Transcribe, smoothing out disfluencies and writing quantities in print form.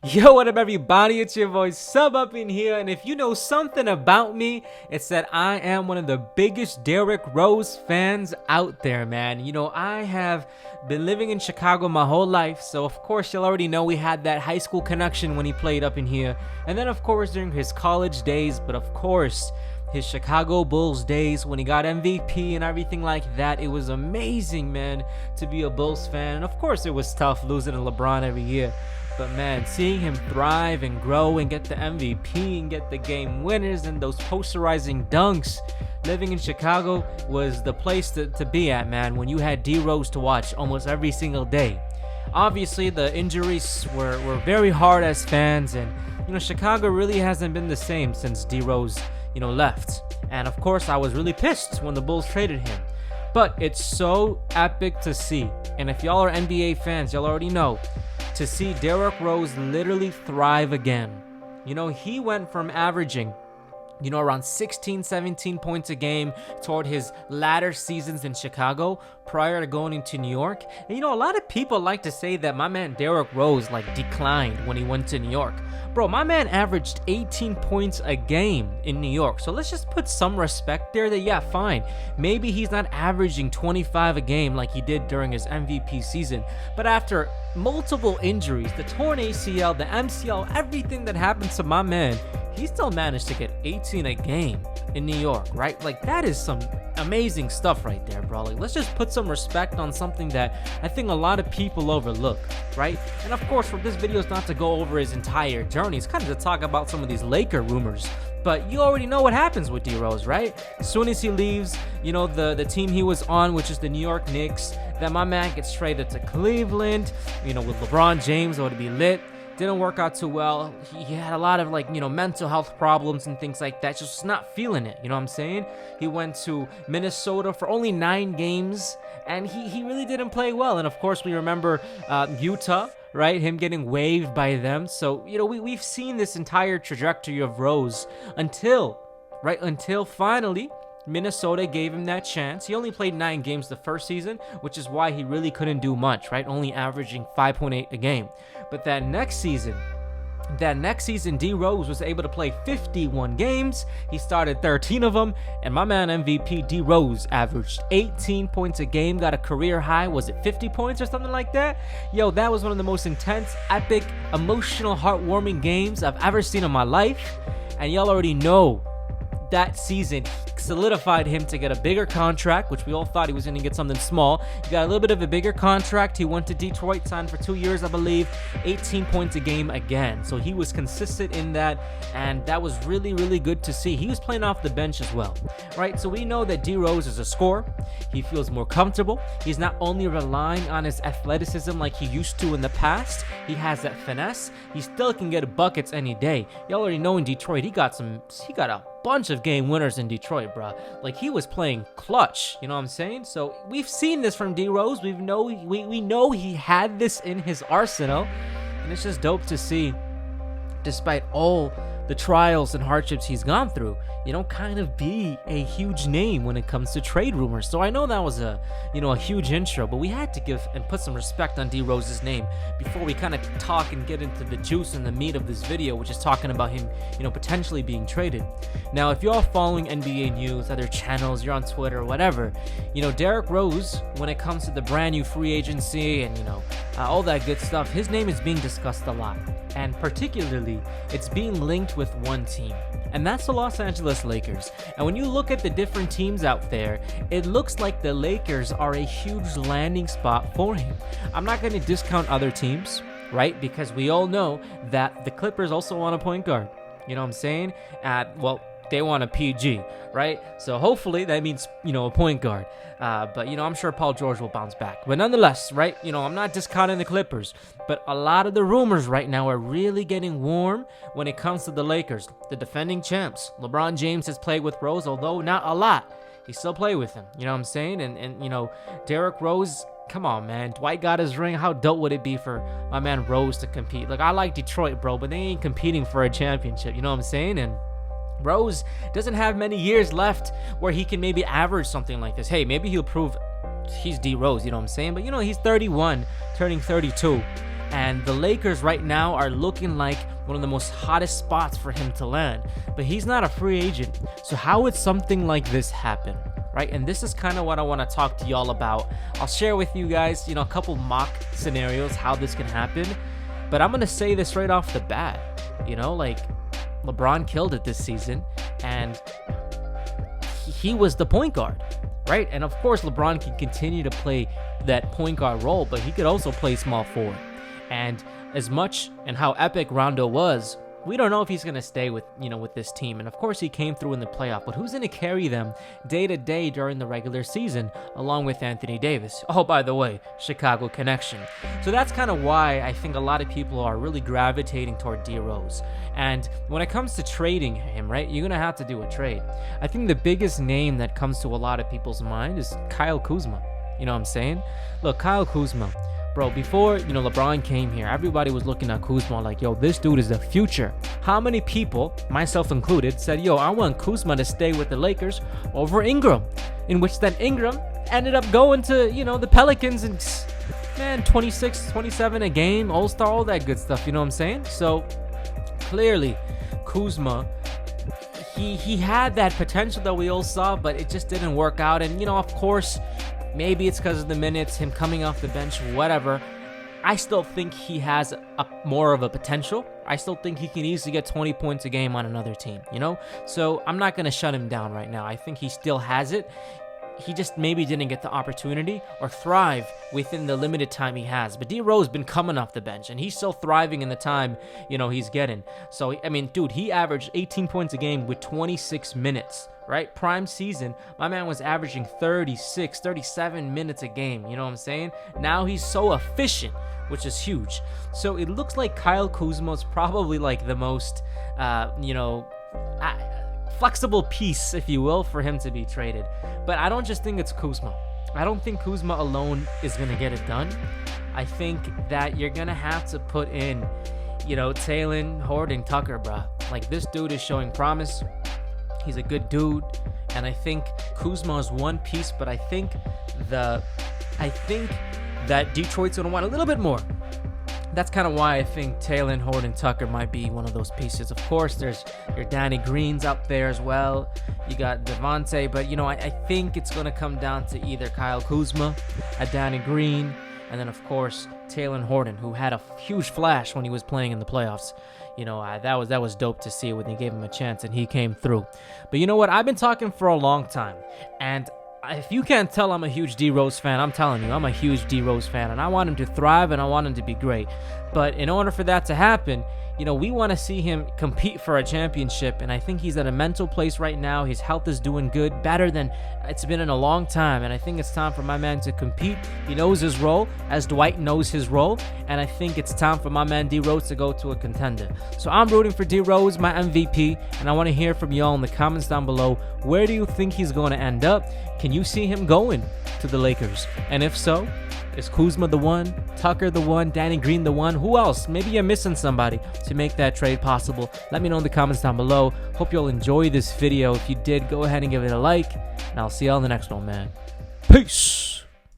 Yo, what up everybody, it's your boy Sub up in here, and if you know something about me, it's that I am one of the biggest Derrick Rose fans out there, man. You know, I have been living in Chicago my whole life, so of course you'll already know we had that high school connection when he played up in here, and then of course during his college days, but of course his Chicago Bulls days when he got MVP and everything like that. It was amazing, man, to be a Bulls fan, and of course it was tough losing to LeBron every year. But man, seeing him thrive and grow and get the MVP and get the game winners and those posterizing dunks, living in Chicago was the place to be at, man, when you had D Rose to watch almost every single day. Obviously, the injuries were very hard as fans, and Chicago really hasn't been the same since D Rose left. And of course, I was really pissed when the Bulls traded him. But it's so epic to see, and if y'all are NBA fans, y'all already know, to see Derrick Rose literally thrive again. He went from averaging around 16-17 points a game toward his latter seasons in Chicago prior to going into New York. And a lot of people like to say that my man Derrick Rose declined when he went to New York. Bro, my man averaged 18 points a game in New York. So let's just put some respect there that, yeah, fine, maybe he's not averaging 25 a game like he did during his MVP season. But after multiple injuries, the torn ACL, the MCL, everything that happened to my man, he still managed to get 18 a game in New York, right? That is some amazing stuff right there, bro. Let's just put some respect on something that I think a lot of people overlook, right? And of course, for this video is not to go over his entire journey. It's kind of to talk about some of these Laker rumors. But you already know what happens with D Rose, right? As soon as he leaves, the team he was on, which is the New York Knicks, then my man gets traded to Cleveland, with LeBron James, it would be lit. Didn't work out too well. He had a lot of mental health problems and things like that. Just not feeling it. You know what I'm saying? He went to Minnesota for only 9 games, and he really didn't play well. And of course, we remember Utah, right? Him getting waived by them. So we've seen this entire trajectory of Rose until finally Minnesota gave him that chance. He only played 9 games the first season, which is why he really couldn't do much, right? Only averaging 5.8 a game. But that next season, D Rose was able to play 51 games. He started 13 of them, and my man MVP D Rose averaged 18 points a game, got a career high. Was it 50 points or something like that? Yo, that was one of the most intense, epic, emotional, heartwarming games I've ever seen in my life. And y'all already know that season solidified him to get a bigger contract, which we all thought he was going to get something small. He got a little bit of a bigger contract. He went to Detroit, signed for 2 years, I believe, 18 points a game again. So he was consistent in that, and that was really, really good to see. He was playing off the bench as well, right? So we know that D Rose is a scorer. He feels more comfortable. He's not only relying on his athleticism like he used to in the past. He has that finesse. He still can get buckets any day. You already know in Detroit, he got a bunch of game winners in Detroit, bro. He was playing clutch, you know what I'm saying? So we've seen this from D Rose. We know he had this in his arsenal, and it's just dope to see, despite all the trials and hardships he's gone through, kind of be a huge name when it comes to trade rumors. So I know that was a huge intro, but we had to give and put some respect on D Rose's name before we kind of talk and get into the juice and the meat of this video, which is talking about him, potentially being traded. Now, if you're all following NBA news, other channels, you're on Twitter or whatever, Derrick Rose, when it comes to the brand new free agency and, all that good stuff, his name is being discussed a lot. And particularly, it's being linked with one team, and that's the Los Angeles Lakers. And when you look at the different teams out there, it looks like the Lakers are a huge landing spot for him. I'm not going to discount other teams, right? Because we all know that the Clippers also want a point guard. You know what I'm saying? They want a PG, right? So hopefully that means, a point guard. But I'm sure Paul George will bounce back. But nonetheless, right, I'm not discounting the Clippers. But a lot of the rumors right now are really getting warm when it comes to the Lakers. The defending champs. LeBron James has played with Rose, although not a lot. He still played with him. You know what I'm saying? And Derrick Rose, come on, man. Dwight got his ring. How dope would it be for my man Rose to compete? I like Detroit, bro, but they ain't competing for a championship. You know what I'm saying? And Rose doesn't have many years left where he can maybe average something like this. Hey, maybe he'll prove he's D Rose, you know what I'm saying? But he's 31, turning 32. And the Lakers right now are looking like one of the most hottest spots for him to land. But he's not a free agent. So how would something like this happen? Right? And this is kind of what I want to talk to y'all about. I'll share with you guys, a couple mock scenarios how this can happen. But I'm going to say this right off the bat. Like LeBron killed it this season, and he was the point guard, right? And of course, LeBron can continue to play that point guard role, but he could also play small forward. And as much and how epic Rondo was, we don't know if he's going to stay with this team. And of course, he came through in the playoff, but who's going to carry them day to day during the regular season along with Anthony Davis? Oh, by the way, Chicago connection. So that's kind of why I think a lot of people are really gravitating toward D Rose. And when it comes to trading him, right, you're going to have to do a trade. I think the biggest name that comes to a lot of people's mind is Kyle Kuzma. You know what I'm saying? Look, Kyle Kuzma. Bro, before, LeBron came here, everybody was looking at Kuzma like, yo, this dude is the future. How many people, myself included, said, yo, I want Kuzma to stay with the Lakers over Ingram? In which then Ingram ended up going to, the Pelicans and, man, 26, 27 a game, All-Star, all that good stuff, you know what I'm saying? So, clearly, Kuzma, he had that potential that we all saw, but it just didn't work out. And, of course, maybe it's because of the minutes, him coming off the bench, whatever. I still think he has more of a potential. I still think he can easily get 20 points a game on another team, So I'm not going to shut him down right now. I think he still has it. He just maybe didn't get the opportunity or thrive within the limited time he has. But D Rose been coming off the bench, and he's still thriving in the time, he's getting. So, I mean, dude, he averaged 18 points a game with 26 minutes. Right? Prime season, my man was averaging 36, 37 minutes a game. You know what I'm saying? Now he's so efficient, which is huge. So it looks like Kyle Kuzma is probably like the most, flexible piece, if you will, for him to be traded. But I don't just think it's Kuzma. I don't think Kuzma alone is going to get it done. I think that you're going to have to put in, Talen Horton-Tucker, bruh. Like, this dude is showing promise. He's a good dude, and I think Kuzma is one piece, but I think that Detroit's gonna want a little bit more. That's kind of why I think Talen Horton-Tucker might be one of those pieces. Of course, there's your Danny Greens up there as well. You got Devontae, but I think it's gonna come down to either Kyle Kuzma, a Danny Green, and then of course Talen Horton, who had a huge flash when he was playing in the playoffs. That was dope to see when they gave him a chance and he came through. But you know what? I've been talking for a long time, and if you can't tell, I'm a huge D Rose fan. I'm telling you, I'm a huge D Rose fan, and I want him to thrive and I want him to be great. But in order for that to happen, we want to see him compete for a championship, and I think he's at a mental place right now. His health is doing good, better than it's been in a long time, and I think it's time for my man to compete. He knows his role, as Dwight knows his role, and I think it's time for my man D Rose to go to a contender. So I'm rooting for D Rose, my MVP, and I want to hear from y'all in the comments down below. Where do you think he's going to end up? Can you see him going to the Lakers? And if so, is Kuzma the one? Tucker the one? Danny Green the one? Who else? Maybe you're missing somebody to make that trade possible. Let me know in the comments down below. Hope you'll enjoy this video. If you did, go ahead and give it a like, and I'll see y'all in the next one, man. Peace!